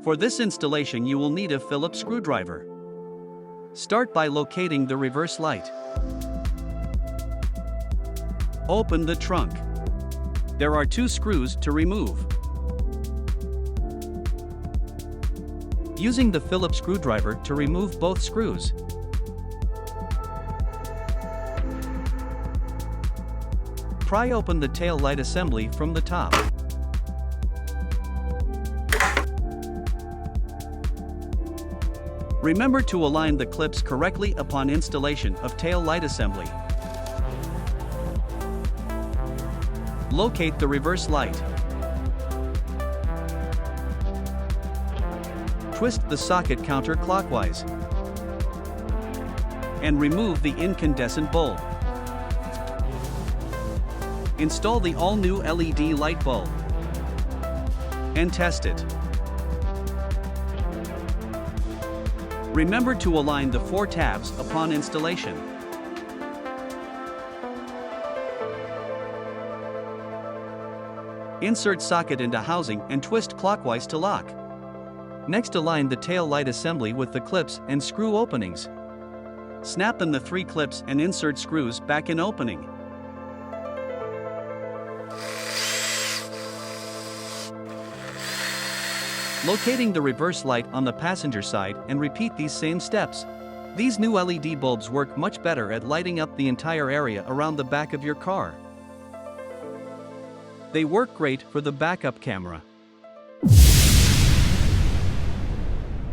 For this installation you will need a Phillips screwdriver. Start by locating the reverse light. Open the trunk. There are 2 screws to remove. Using the Phillips screwdriver to remove both screws. Pry open the tail light assembly from the top. Remember to align the clips correctly upon installation of tail light assembly. Locate the reverse light. Twist the socket counterclockwise and remove the incandescent bulb. Install the all-new LED light bulb and test it. Remember to align the 4 tabs upon installation. Insert socket into housing and twist clockwise to lock. Next, align the tail light assembly with the clips and screw openings. Snap in the 3 clips and insert screws back in opening. Locating the reverse light on the passenger side and repeat these same steps. These new LED bulbs work much better at lighting up the entire area around the back of your car. They work great for the backup camera.